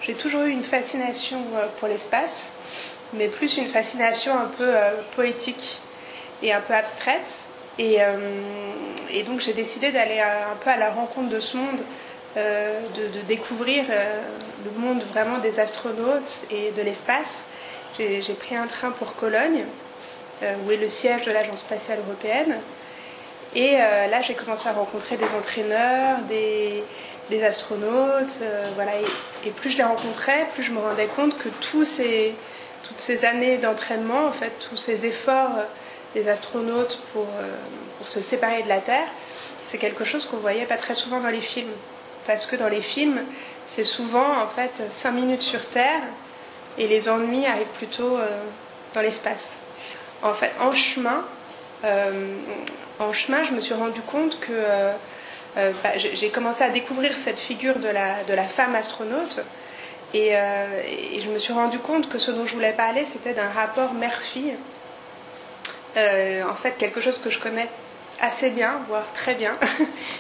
J'ai toujours eu une fascination pour l'espace, mais plus une fascination un peu poétique et un peu abstraite. Et donc j'ai décidé d'aller un peu à la rencontre de ce monde, de découvrir le monde vraiment des astronautes et de l'espace. J'ai pris un train pour Cologne, où est le siège de l'Agence spatiale européenne. Et là, j'ai commencé à rencontrer des entraîneurs, des astronautes, voilà. Et plus je les rencontrais, plus je me rendais compte que toutes ces années d'entraînement, en fait, tous ces efforts des astronautes pour se séparer de la Terre, c'est quelque chose qu'on voyait pas très souvent dans les films. Parce que dans les films, c'est souvent, en fait, 5 minutes sur Terre, et les ennuis arrivent plutôt dans l'espace. En fait, en chemin, je me suis rendu compte que j'ai commencé à découvrir cette figure de la femme astronaute, et je me suis rendu compte que ce dont je voulais parler, c'était d'un rapport mère-fille. En fait, quelque chose que je connais assez bien, voire très bien,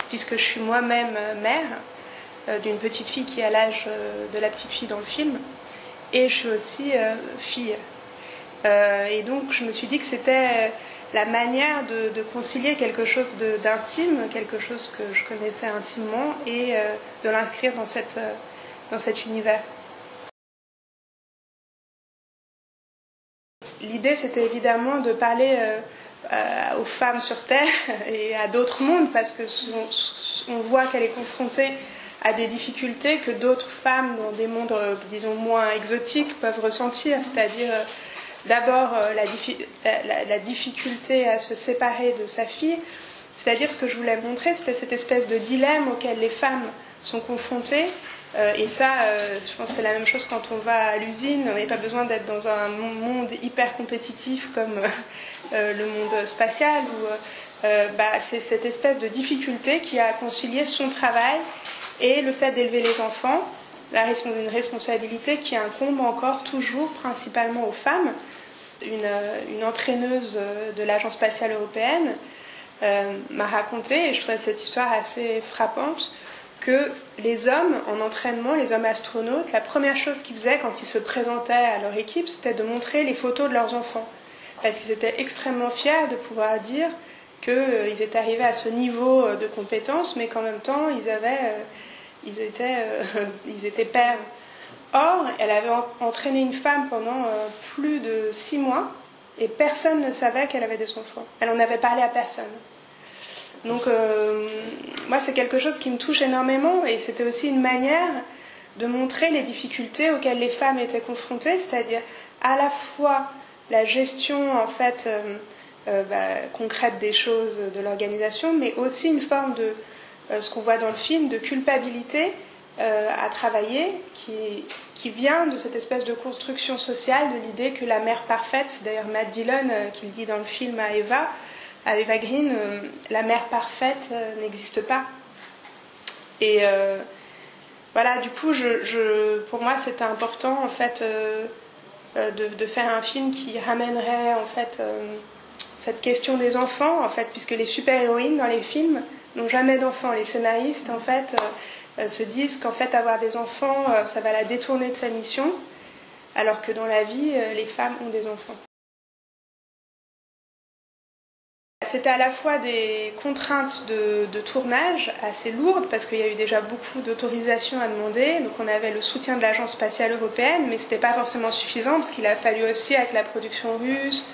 puisque je suis moi-même mère d'une petite fille qui a l'âge de la petite fille dans le film, et je suis aussi fille. Et donc je me suis dit que c'était la manière de concilier quelque chose d'intime, quelque chose que je connaissais intimement, et de l'inscrire dans cet univers. L'idée, c'était évidemment de parler aux femmes sur Terre et à d'autres mondes, parce que on voit qu'elle est confrontée à des difficultés que d'autres femmes dans des mondes, disons, moins exotiques peuvent ressentir, c'est-à-dire d'abord la difficulté à se séparer de sa fille. C'est-à-dire, ce que je voulais montrer, c'était cette espèce de dilemme auquel les femmes sont confrontées. Et ça, je pense que c'est la même chose quand on va à l'usine. On n'a pas besoin d'être dans un monde hyper compétitif comme le monde spatial, où c'est cette espèce de difficulté qui a à concilier son travail et le fait d'élever les enfants, une responsabilité qui incombe encore toujours principalement aux femmes. Une entraîneuse de l'Agence spatiale européenne m'a raconté, et je trouvais cette histoire assez frappante, que les hommes en entraînement, les hommes astronautes, la première chose qu'ils faisaient quand ils se présentaient à leur équipe, c'était de montrer les photos de leurs enfants, parce qu'ils étaient extrêmement fiers de pouvoir dire qu'ils étaient arrivés à ce niveau de compétence, mais qu'en même temps ils étaient pères. Or, elle avait entraîné une femme pendant plus de 6 mois, et personne ne savait qu'elle avait des enfants. Elle n'en avait parlé à personne. Donc, moi, c'est quelque chose qui me touche énormément, et c'était aussi une manière de montrer les difficultés auxquelles les femmes étaient confrontées, c'est-à-dire à la fois la gestion, en fait, concrète des choses de l'organisation, mais aussi une forme de, ce qu'on voit dans le film, de culpabilité à travailler, qui vient de cette espèce de construction sociale, de l'idée que la mère parfaite, c'est d'ailleurs Matt Dillon qui le dit dans le film à Eva Green, la mère parfaite n'existe pas. Et voilà, du coup, pour moi, c'était important, en fait, de faire un film qui ramènerait, en fait, cette question des enfants, en fait, puisque les super-héroïnes dans les films n'ont jamais d'enfants. Les scénaristes, en fait, se disent qu'en fait, avoir des enfants, ça va la détourner de sa mission, alors que dans la vie, les femmes ont des enfants. C'était à la fois des contraintes de tournage assez lourdes, parce qu'il y a eu déjà beaucoup d'autorisations à demander. Donc on avait le soutien de l'Agence spatiale européenne, mais ce n'était pas forcément suffisant, parce qu'il a fallu aussi, avec la production russe,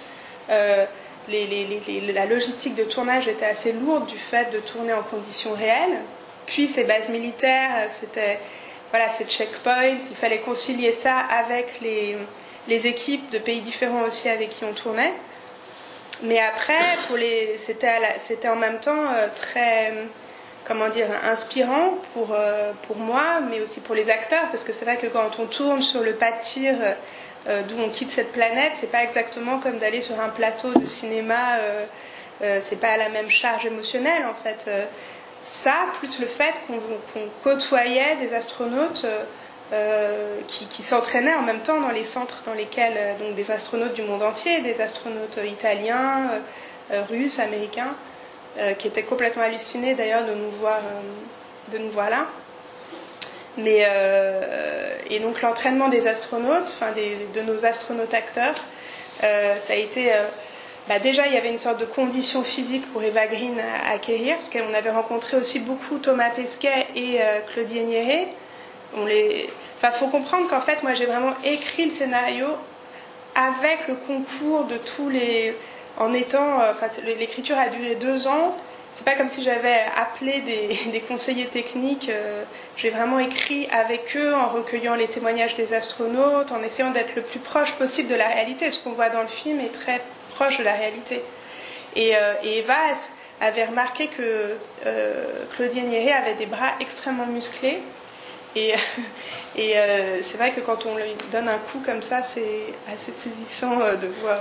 la logistique de tournage était assez lourde du fait de tourner en conditions réelles. Puis ces bases militaires, c'était ces checkpoints, il fallait concilier ça avec les équipes de pays différents aussi avec qui on tournait. Mais après, c'était en même temps très, inspirant pour moi, mais aussi pour les acteurs, parce que c'est vrai que quand on tourne sur le pas de tir d'où on quitte cette planète, c'est pas exactement comme d'aller sur un plateau de cinéma, c'est pas la même charge émotionnelle en fait. Ça, plus le fait qu'on côtoyait des astronautes qui s'entraînaient en même temps dans les centres dans lesquels, donc des astronautes du monde entier, des astronautes italiens, russes, américains, qui étaient complètement hallucinés d'ailleurs de nous voir là. Et donc l'entraînement des astronautes, de nos astronautes acteurs, ça a été... déjà, il y avait une sorte de condition physique pour Eva Green à acquérir, parce qu'on avait rencontré aussi beaucoup Thomas Pesquet et Claudie Nieret. Faut comprendre qu'en fait, moi, j'ai vraiment écrit le scénario avec le concours de tous les... l'écriture a duré 2 ans. C'est pas comme si j'avais appelé des conseillers techniques. J'ai vraiment écrit avec eux en recueillant les témoignages des astronautes, en essayant d'être le plus proche possible de la réalité. Ce qu'on voit dans le film est très proche de la réalité. Et Eva avait remarqué que Claudie Nieret avait des bras extrêmement musclés. Et c'est vrai que quand on lui donne un coup comme ça, c'est assez saisissant de voir...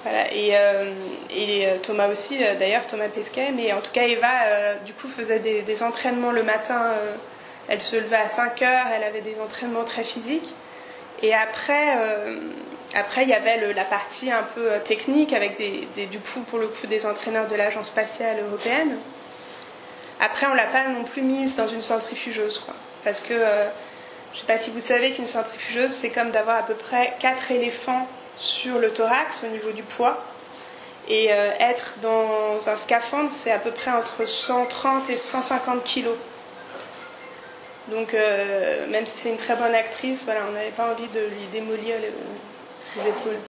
Voilà. Et Thomas aussi, d'ailleurs, Thomas Pesquet. Mais en tout cas, Eva, du coup, faisait des entraînements le matin. Elle se levait à 5 heures, elle avait des entraînements très physiques. Et après, il y avait la partie un peu technique avec du coup, pour le coup, des entraîneurs de l'Agence spatiale européenne. Après, on ne l'a pas non plus mise dans une centrifugeuse, quoi. Parce que, je ne sais pas si vous savez qu'une centrifugeuse, c'est comme d'avoir à peu près 4 éléphants sur le thorax au niveau du poids. Et être dans un scaphandre, c'est à peu près entre 130 et 150 kilos. Donc, même si c'est une très bonne actrice, voilà, on n'avait pas envie de lui démolir les épaules.